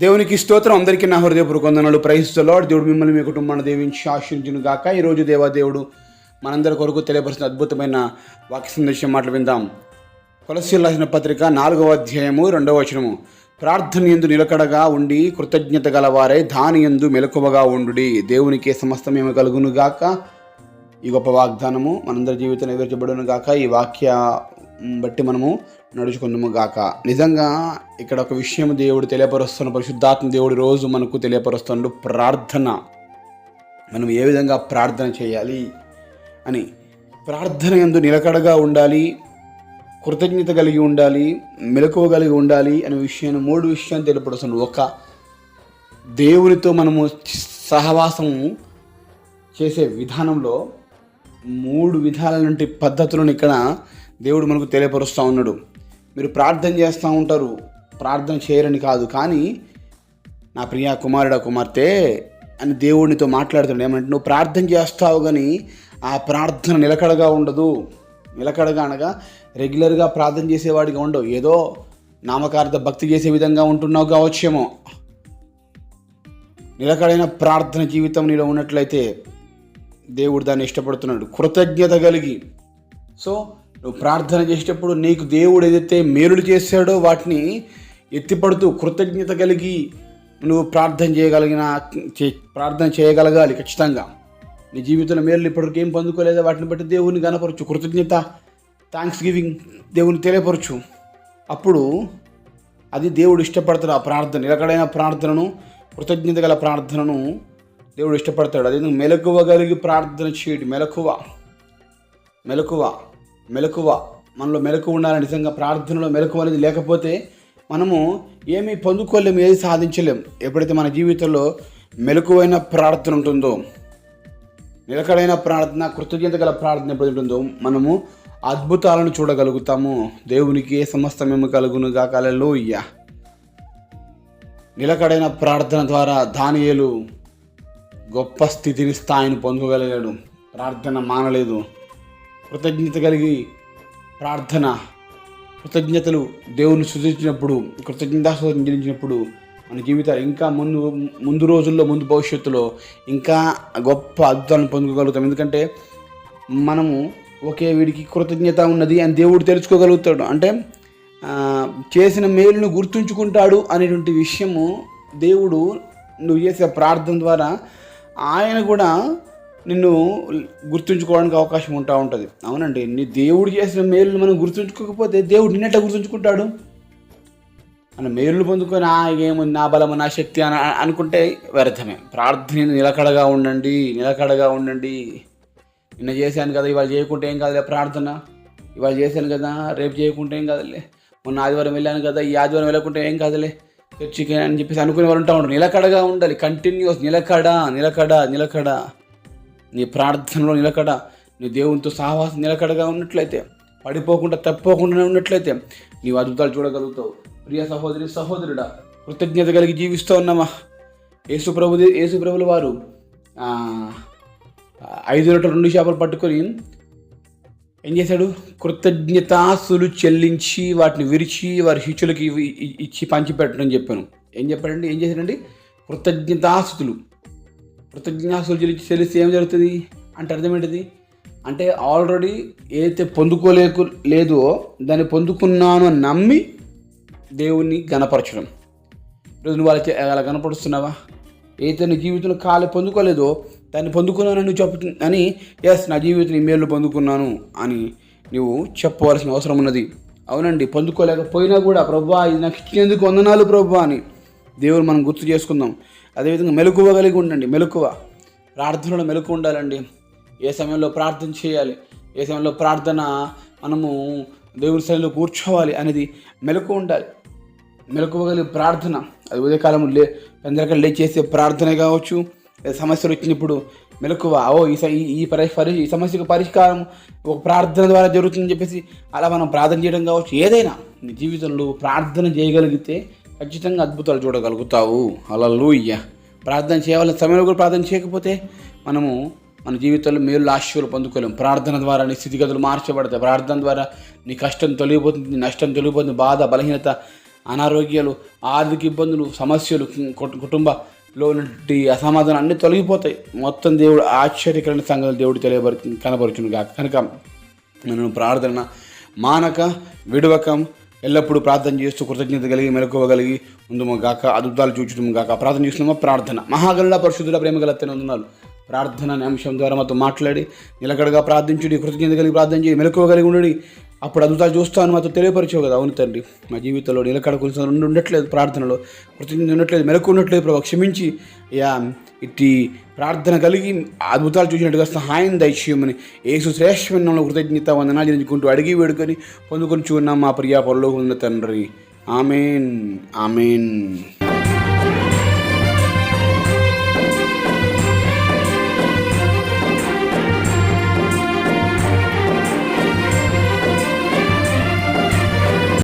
దేవునికి స్తోత్రం. అందరికీ నా హృదయపూర్వక వందనాలు. Praise the lord. దేవుడు మిమ్మల్ని మీ కుటుంబాన్ని దీవించి ఆశీర్వదించును గాక. ఈరోజు దేవాదేవుడు మనందరి కొరకు తెలియపరిచిన అద్భుతమైన వాక్య సందేశం మాటలు విందాం. కొలస్సీయులకు రాసిన పత్రిక 4వ అధ్యాయము 2వ వచనము. ప్రార్థన యందు నిలకడగా ఉండి కృతజ్ఞత గలవారై దాని యందు మెలకువగా ఉండుడి, దేవునికి సమస్తమేమి కలుగును గాక. ఈ గొప్ప వాగ్దానము మనందరి జీవితంలో నెరవేర్చబడును గాక. ఈ వాక్య బట్టి మనము నడుచుకుందాము గాక. నిజంగా ఇక్కడ ఒక విషయం దేవుడు తెలియపరుస్తున్న, పరిశుద్ధాత్మ దేవుడు రోజు మనకు తెలియపరుస్తున్నాడు. ప్రార్థన, మనం ఏ విధంగా ప్రార్థన చేయాలి అని. ప్రార్థన యందు నిలకడగా ఉండాలి, కృతజ్ఞత కలిగి ఉండాలి, మెలకువ కలిగి ఉండాలి అనే విషయాన్ని 3 విషయాలు తెలియపరుస్తున్నాడు. ఒక, దేవునితో మనము సహవాసము చేసే విధానంలో 3 విధాల నుండి పద్ధతులను ఇక్కడ దేవుడు మనకు తెలియపరుస్తూ ఉన్నాడు. మీరు ప్రార్థన చేస్తూ ఉంటారు, ప్రార్థన చేయరని కాదు, కానీ నా ప్రియ కుమారుడా కుమార్తె అని దేవుడినితో మాట్లాడుతున్నాడు. ఏమంటే నువ్వు ప్రార్థన చేస్తావు కానీ ఆ ప్రార్థన నిలకడగా ఉండదు. నిలకడగా అనగా రెగ్యులర్గా ప్రార్థన చేసేవాడిగా ఉండవు, ఏదో నామకార్థ భక్తి చేసే విధంగా ఉంటున్నావు కావచ్చేమో. నిలకడైన ప్రార్థన జీవితం నీలో ఉన్నట్లయితే దేవుడు దాన్ని ఇష్టపడుతున్నాడు, కృతజ్ఞత కలిగి. సో నువ్వు ప్రార్థన చేసేటప్పుడు నీకు దేవుడు ఏదైతే మేలులు చేశాడో వాటిని ఎత్తిపడుతూ కృతజ్ఞత కలిగి నువ్వు ప్రార్థన చేయగలగాలి. ఖచ్చితంగా నీ జీవితంలో మేలులు ఇప్పటివరకు ఏం పొందుకోలేదో వాటిని బట్టి దేవుని గనపరచు, కృతజ్ఞత, థ్యాంక్స్ గివింగ్ దేవుని తెలియపరచు. అప్పుడు అది దేవుడు ఇష్టపడతాడు. ఆ ప్రార్థన, నిలకడైన ప్రార్థనను, కృతజ్ఞత గల ప్రార్థనను దేవుడు ఇష్టపడతాడు. అదే మెలకువ కలిగి ప్రార్థన చేయడు. మెలకువ మనలో మెలకువ ఉండాలి. నిజంగా ప్రార్థనలో మెలకువ అనేది లేకపోతే మనము ఏమీ పొందుకోలేము, ఏది సాధించలేము. ఎప్పుడైతే మన జీవితంలో మెలకువైన ప్రార్థన ఉంటుందో, నిలకడైన ప్రార్థన, కృతజ్ఞత గల ప్రార్థన ఎప్పుడైతే ఉంటుందో మనము అద్భుతాలను చూడగలుగుతాము. దేవునికి సమస్తమేమి కలుగును గాక. హల్లెలూయా. నిలకడైన ప్రార్థన ద్వారా దానియేలు గొప్ప స్థితిని, స్థాయిని పొందగలిగాడు. ప్రార్థన మానలేదు. కృతజ్ఞత కలిగి ప్రార్థన, కృతజ్ఞతలు దేవుని సృజించినప్పుడు, కృతజ్ఞతాస్తుతులు చెల్లించినప్పుడు మన జీవితాలు ఇంకా ముందు రోజుల్లో, ముందు భవిష్యత్తులో ఇంకా గొప్ప అద్భుతాలను పొందుకోగలుగుతాం. ఎందుకంటే మనము ఒకే వీడికి కృతజ్ఞత ఉన్నది అని దేవుడు తెలుసుకోగలుగుతాడు. అంటే చేసిన మేలును గుర్తుంచుకుంటాడు అనేటువంటి విషయము దేవుడు నువ్వు చేసే ప్రార్థన ద్వారా ఆయన కూడా నిన్ను గుర్తుంచుకోవడానికి అవకాశం ఉంటుంది. అవునండి, నీ దేవుడు చేసిన మేలును మనం గుర్తుంచుకోకపోతే దేవుడు నిన్నట్లా గుర్తుంచుకుంటాడు? మన మేలును పొందుకొని ఏముంది, నా బలము, నా శక్తి అని అనుకుంటే వ్యర్థమే. ప్రార్థన నిలకడగా ఉండండి. నిన్న చేశాను కదా, ఇవాళ చేయకుంటే ఏం కాదులే. ప్రార్థన ఇవాళ చేశాను కదా, రేపు చేయకుంటే ఏం కాదులే. మొన్న ఆదివారం వెళ్ళాను కదా, ఈ ఆదివారం వెళ్ళకుంటే ఏం కాదులే చర్చికి అని చెప్పేసి అనుకునే వాళ్ళు ఉంటారు. నిలకడగా ఉండాలి. కంటిన్యూస్ నిలకడ. నీ ప్రార్థనలో నిలకడ, నీ దేవునితో సహవాసం నిలకడగా ఉన్నట్లయితే, పడిపోకుండా తప్పిపోకుండా ఉన్నట్లయితే నీవు అద్భుతాలు చూడగలుగుతావు. ప్రియ సహోదరి, సహోదరుడా, కృతజ్ఞత కలిగి జీవిస్తూ ఉన్నామా? యేసుప్రభుల వారు 5 రొట్టెలు 2 చేపలు పట్టుకొని ఏం చేశాడు? కృతజ్ఞతాస్తులు చెల్లించి వాటిని విరిచి వారి శిష్యులకి ఇచ్చి పంచిపెట్టడం చెప్పాను. ఏం చేశాడండి? కృతజ్ఞతాస్తులు చెల్లిస్తే ఏం జరుగుతుంది అంటే అర్థం ఏంటిది? అంటే ఆల్రెడీ ఏదైతే లేదో దాన్ని పొందుకున్నాను అని నమ్మి దేవుణ్ణి గణపరచడం. ఈరోజు నువ్వు అలా గణపరుస్తున్నావా? ఏదైతే నీ జీవితంలో పొందుకోలేదో దాన్ని పొందుకున్నాను నువ్వు అని, నా జీవితం ఈ మేలు పొందుకున్నాను అని నువ్వు చెప్పవలసిన అవసరం ఉన్నది. అవునండి, పొందుకోలేకపోయినా కూడా ప్రభువా ఇది నాకు ఇచ్చినందుకు వందనాలు ప్రభువా అని దేవుడు మనం గుర్తు చేసుకుందాం. అదేవిధంగా మెలకువ కలిగి ఉండండి. ప్రార్థనలో మెలకువ ఉండాలండి. ఏ సమయంలో ప్రార్థన చేయాలి, ఏ సమయంలో ప్రార్థన మనము దేవుని స్థలంలో కూర్చోవాలి అనేది మెలకువ ఉండాలి. మెలకువ కలిగి ప్రార్థన, అది ఉదయకాలం అందరికీ చేసే ప్రార్థన కావచ్చు. సమస్యలు వచ్చినప్పుడు మెలకువ, ఈ సమస్యకు పరిష్కారం ఒక ప్రార్థన ద్వారా జరుగుతుందని చెప్పేసి అలా మనం ప్రార్థన చేయడం కావచ్చు. ఏదైనా నీ జీవితంలో ప్రార్థన చేయగలిగితే ఖచ్చితంగా అద్భుతాలు చూడగలుగుతావు. హల్లెలూయా. ప్రార్థన చేయవలసిన సమయంలో కూడా ప్రార్థన చేయకపోతే మనము మన జీవితంలో మేలు ఆశీర్వాదాలు పొందుకోలేము. ప్రార్థన ద్వారా నీ స్థితిగతులు మార్చబడతాయి. ప్రార్థన ద్వారా నీ కష్టం తొలగిపోతుంది, నీ నష్టం తొలగిపోతుంది, బాధ, బలహీనత అనారోగ్యాలు, ఆర్థిక ఇబ్బందులు, సమస్యలు, కుటుంబంలో ఉన్నటువంటి అసమాధానం అన్నీ తొలగిపోతాయి. మొత్తం దేవుడు ఆశ్చర్యకరమైన సంగతులు దేవుడు కనపరుచును గాక. కనుక మనం ప్రార్థన మానక విడవక ఎల్లప్పుడూ ప్రార్థన చేస్తూ కృతజ్ఞత కలిగి మెలకువగలిగి ఉందుము గాక. అద్భుతాలు చూచడము గాక. ప్రార్థన చేస్తున్నామా? ప్రార్థన. మహాగణుల పరిశుద్ధుల ప్రేమగల వందనాలు. ప్రార్థన అనే అంశం ద్వారా మాతో మాట్లాడి నిలకడగా ప్రార్థించుడి, కృతజ్ఞత కలిగి ప్రార్థన చేయి, మెలకువగలిగి ఉండి అప్పుడు అద్భుతాలు చూస్తాను మాతో తెలియపరిచావు కదా. అవును తండ్రి, మా జీవితంలో నిలకడ కొంచెం ఉండట్లేదు, ప్రార్థనలో కృతజ్ఞత ఉండట్లేదు, మెలకు ఉండట్లేదు ప్రభావ, క్షమించి ఇట్టి ప్రార్థన కలిగి అద్భుతాలు చూసినట్టుగా సహాయం దయచేయమని యేసు శ్రేష్ఠమైన కృతజ్ఞత వందనాలు చెల్లించుకుంటూ అడిగి వేడుకొని పొందుకొని చూన్నాం మా ప్రియా పరలోకమున్న తండ్రి. Amen, amen.